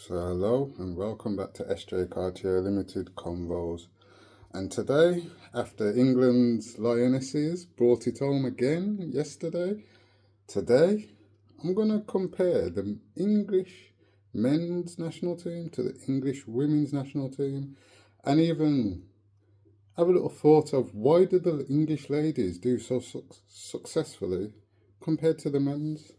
So hello and welcome back to SJ Cartier Limited Convos. And today, after England's Lionesses brought it home again yesterday, today I'm going to compare the English men's national team to the English women's national team and even have a little thought of why did the English ladies do so successfully compared to the men's.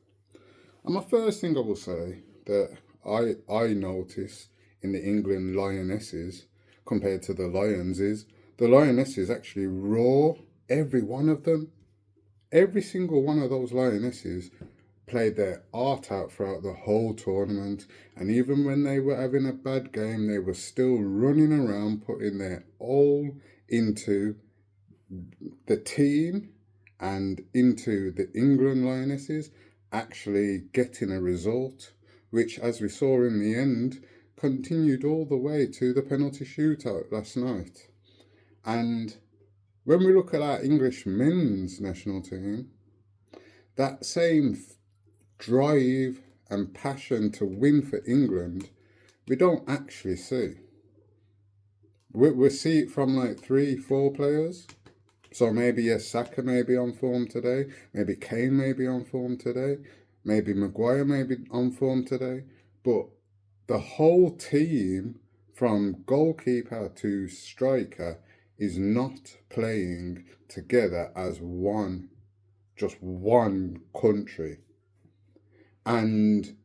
And my first thing I will say that I notice in the England Lionesses compared to the Lions is the Lionesses actually raw, every one of them. Every single one of those Lionesses played their art out throughout the whole tournament. And even when they were having a bad game, they were still running around, putting their all into the team and into the England Lionesses actually getting a result, which, as we saw in the end, continued all the way to the penalty shootout last night. And when we look at our English men's national team, that same drive and passion to win for England, we don't actually see. We see it from like 3-4 players. So maybe yes, Saka may be on form today. Maybe Kane may be on form today. Maybe Maguire may be on form today. But the whole team, from goalkeeper to striker, is not playing together as one, just one country. And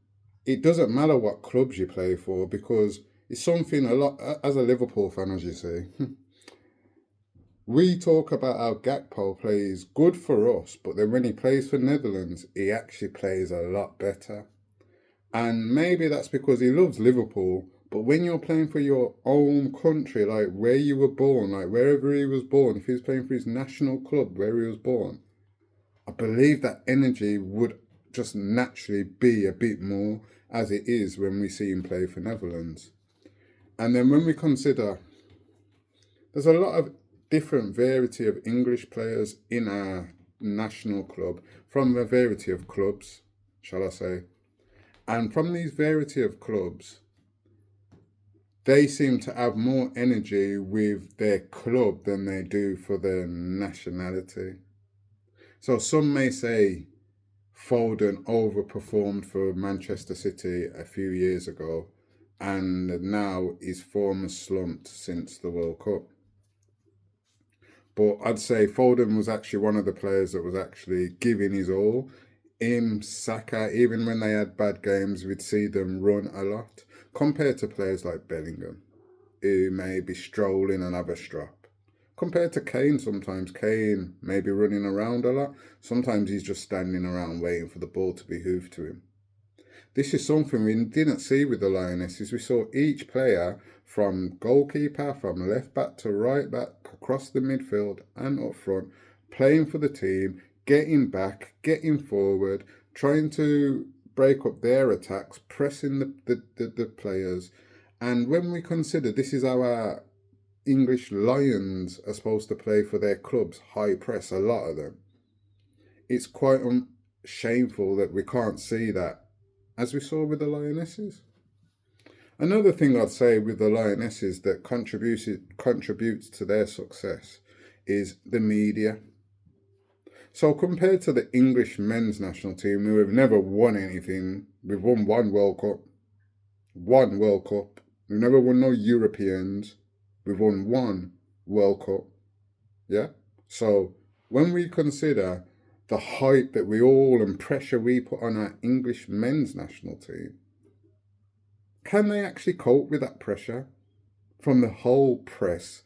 it doesn't matter what clubs you play for, because it's something a lot, as a Liverpool fan, as you say, we talk about how Gakpo plays good for us, but then when he plays for Netherlands, he actually plays a lot better. And maybe that's because he loves Liverpool, but when you're playing for your own country, like where you were born, like wherever he was born, if he was playing for his national club where he was born, I believe that energy would just naturally be a bit more as it is when we see him play for Netherlands. And then when we consider there's a lot of different variety of English players in our national club from a variety of clubs, shall I say. And from these variety of clubs, they seem to have more energy with their club than they do for their nationality. So some may say Foden overperformed for Manchester City a few years ago, and now his form has slumped since the World Cup. But I'd say Foden was actually one of the players that was actually giving his all. Saka, even when they had bad games, we'd see them run a lot, compared to players like Bellingham, who may be strolling and have a strap. Compared to Kane, sometimes Kane may be running around a lot. Sometimes he's just standing around waiting for the ball to be hoofed to him. This is something we didn't see with the Lionesses. We saw each player from goalkeeper, from left back to right back, across the midfield and up front, playing for the team, getting back, getting forward, trying to break up their attacks, pressing the players. And when we consider this is how our English Lions are supposed to play for their clubs, high press, a lot of them, it's quite shameful that we can't see that as we saw with the Lionesses. Another thing I'd say with the Lionesses that contributes to their success is the media. So compared to the English men's national team, who have never won anything, we've won one World Cup. We've never won no Europeans. We've won one World Cup. Yeah? So when we consider the hype that we all and pressure we put on our English men's national team, can they actually cope with that pressure from the whole press,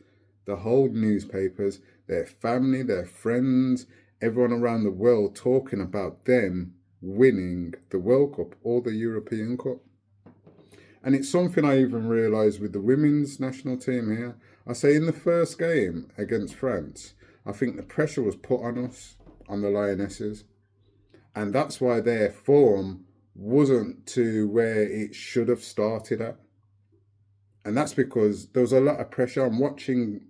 the whole newspapers, their family, their friends, everyone around the world talking about them winning the World Cup or the European Cup? And it's something I even realised with the women's national team here. I say in the first game against France, I think the pressure was put on us, on the Lionesses. And that's why their form wasn't to where it should have started at. And that's because there was a lot of pressure. I'm watching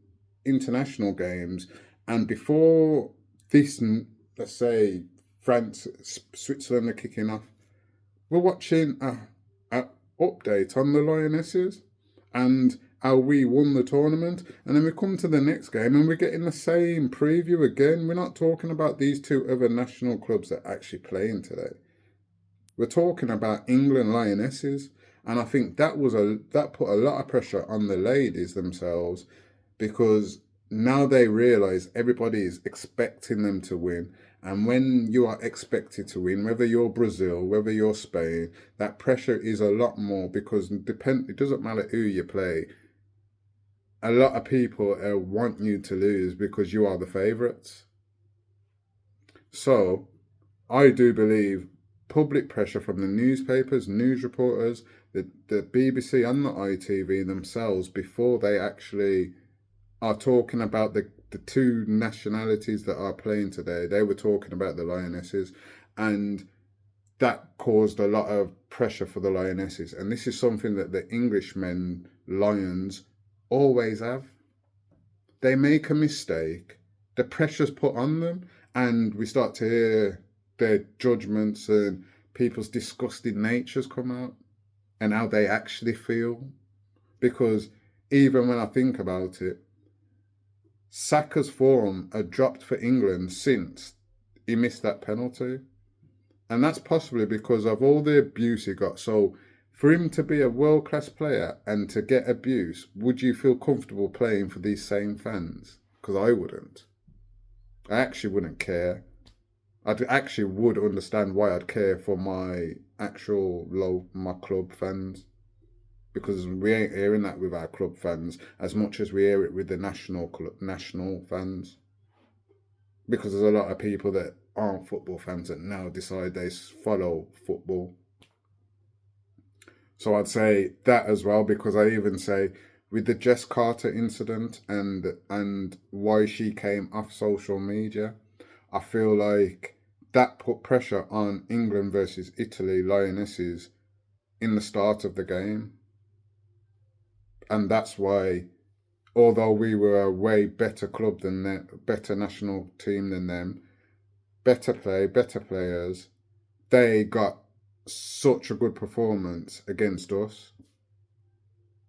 international games, and before this, let's say France, Switzerland are kicking off, we're watching update on the Lionesses and how we won the tournament. And then we come to the next game and we're getting the same preview again. We're not talking about these two other national clubs that are actually playing today. We're talking about England Lionesses. And I think that put a lot of pressure on the ladies themselves, because now they realise everybody is expecting them to win. And when you are expected to win, whether you're Brazil, whether you're Spain, that pressure is a lot more, because it doesn't matter who you play. A lot of people want you to lose because you are the favourites. So I do believe public pressure from the newspapers, news reporters, the BBC and the ITV themselves, before they actually are talking about the two nationalities that are playing today. They were talking about the Lionesses, and that caused a lot of pressure for the Lionesses. And this is something that the Englishmen, Lions, always have. They make a mistake, the pressure's put on them, and we start to hear their judgments and people's disgusting natures come out and how they actually feel. Because even when I think about it, Saka's form had dropped for England since he missed that penalty. And that's possibly because of all the abuse he got. So for him to be a world-class player and to get abuse, would you feel comfortable playing for these same fans? Because I wouldn't. I actually wouldn't care. I actually would understand why I'd care for my my club fans. Because we ain't hearing that with our club fans as much as we hear it with the national fans. Because there's a lot of people that aren't football fans that now decide they follow football. So I'd say that as well, because I even say with the Jess Carter incident and why she came off social media, I feel like that put pressure on England versus Italy Lionesses in the start of the game. And that's why, although we were a way better club than them, better national team than them, better players, they got such a good performance against us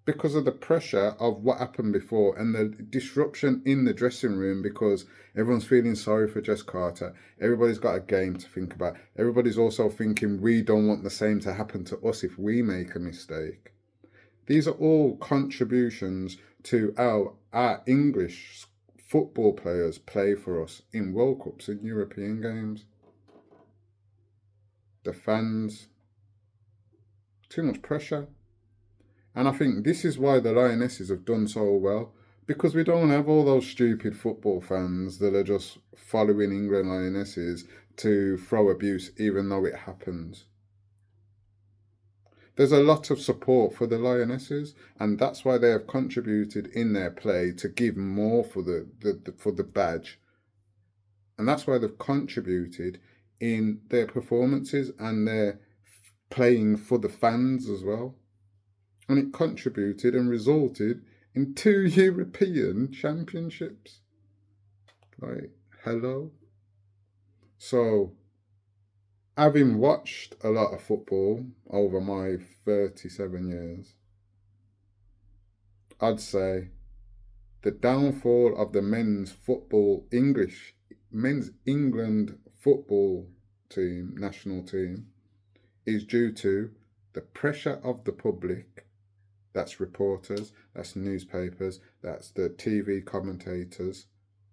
because of the pressure of what happened before and the disruption in the dressing room, because everyone's feeling sorry for Jess Carter. Everybody's got a game to think about. Everybody's also thinking we don't want the same to happen to us if we make a mistake. These are all contributions to how our English football players play for us in World Cups and European games. The fans, too much pressure. And I think this is why the Lionesses have done so well, because we don't have all those stupid football fans that are just following England Lionesses to throw abuse even though it happens. There's a lot of support for the Lionesses, and that's why they have contributed in their play to give more for the badge. And that's why they've contributed in their performances and their playing for the fans as well. And it contributed and resulted in 2 European championships. Like, hello? So, having watched a lot of football over my 37 years, I'd say the downfall of the men's England football team, national team, is due to the pressure of the public. That's reporters, that's newspapers, that's the TV commentators,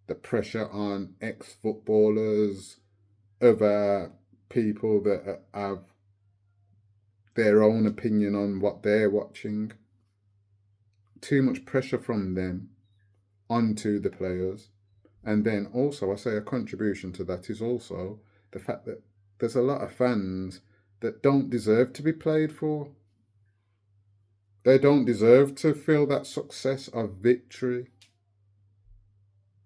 the pressure on ex-footballers, other people that have their own opinion on what they're watching. Too much pressure from them onto the players. And then also, I say a contribution to that is also the fact that there's a lot of fans that don't deserve to be played for. They don't deserve to feel that success of victory.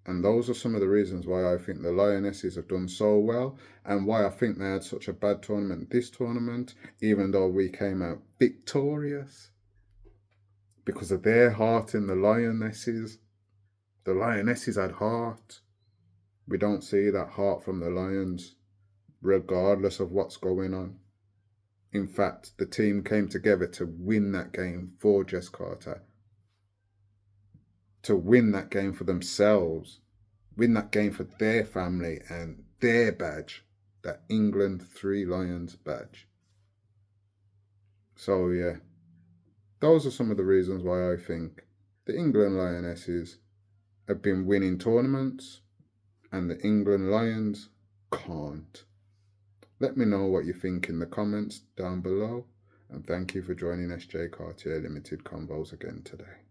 And those are some of the reasons why I think the Lionesses have done so well and why I think they had such a bad tournament this tournament, even though we came out victorious. Because of their heart in the Lionesses. The Lionesses had heart. We don't see that heart from the Lions, regardless of what's going on. In fact, the team came together to win that game for Jess Carter, to win that game for themselves, win that game for their family and their badge, that England Three Lions badge. So yeah, those are some of the reasons why I think the England Lionesses have been winning tournaments and the England Lions can't. Let me know what you think in the comments down below, and thank you for joining SJ Cartier Limited Convos again today.